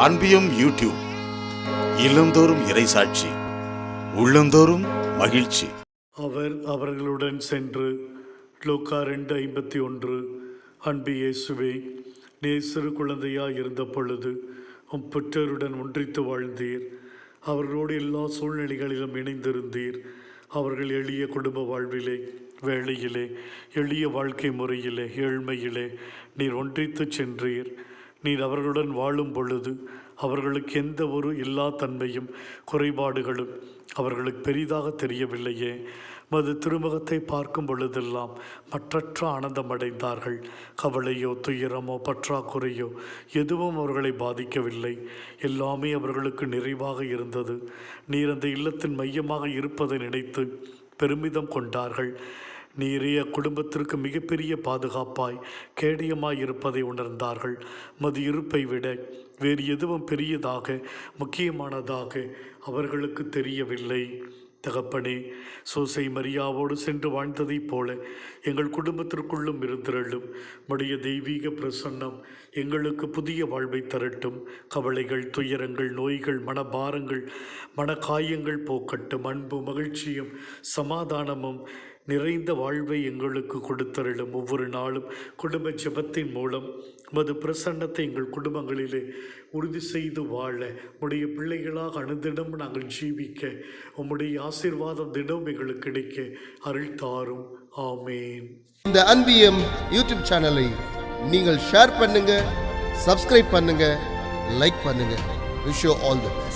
அன்பியம் YouTube. இல்லந்தோறும் இறைசாட்சி, உள்ளந்தோறும் மகிழ்ச்சி. அவர் அவர்களுடன் சென்று லூக்கா 2:51 அன்பு இயேசுவே, நீர் சிறு குழந்தையாய் இருந்த பொழுது உம் பெற்றோருடன் ஒன்றித்து வாழ்ந்தீர். அவர்களோடு எல்லா சூழ்நிலைகளிலும் இணைந்திருந்தீர். அவர்கள் எளிய குடும்ப வாழ்விலே, வேளையிலே, எளிய வாழ்க்கை முறையிலே, ஏழ்மையிலே நீர் ஒன்றித்து சென்றீர். நீர் அவர்களுடன் வாழும் பொழுது அவர்களுக்கு எந்த ஒரு எல்லா தன்மையும் குறைபாடுகளும் அவர்களுக்கு பெரிதாக தெரியவில்லையே. மது திருமுகத்தை பார்க்கும் பொழுதெல்லாம் மற்றற்ற ஆனந்தம் அடைந்தார்கள். கவலையோ துயரமோ பற்றாக்குறையோ எதுவும் அவர்களை பாதிக்கவில்லை. எல்லாமே அவர்களுக்கு நிறைவாக இருந்தது. நீர் அந்த இல்லத்தின் மையமாக இருப்பதை நினைத்து பெருமிதம் கொண்டார்கள். நீரே குடும்பத்திற்கு மிகப்பெரிய பாதுகாப்பாய் கேடயமாய் இருப்பதை உணர்ந்தார்கள். மது இருப்பை விட வேறு எதுவும் பெரியதாக முக்கியமானதாக அவர்களுக்கு தெரியவில்லை. தகப்பனே, சோசை மரியாவோடு சென்று வாழ்ந்ததைப் போல எங்கள் குடும்பத்திற்குள்ளும் இருந்திரளும். உடைய தெய்வீக பிரசன்னம் எங்களுக்கு புதிய வாழ்வை தரட்டும். கவலைகள், துயரங்கள், நோய்கள், மனபாரங்கள், மனக்காயங்கள் போக்கட்டும். அன்பு, மகிழ்ச்சியும் சமாதானமும் நிறைந்த வாழ்வை எங்களுக்கு கொடுத்தருளும். ஒவ்வொரு நாளும் குடும்ப ஜெபத்தின் மூலம் மது பிரசன்னத்தை எங்கள் குடும்பங்களிலே உறுதி செய்து வாழ உடைய பிள்ளைகளாக அனுதினம் நாங்கள் ஜீவிக்க உம்முடைய ஆசீர்வாதம் தினம் எங்களுக்கு கிடைக்க அருள் தாரும். ஆமேன். இந்த அன்பியம் யூடியூப் சேனலை நீங்கள் ஷேர் பண்ணுங்க, சப்ஸ்கிரைப் பண்ணுங்க, லைக் பண்ணுங்க. Wish you all the best.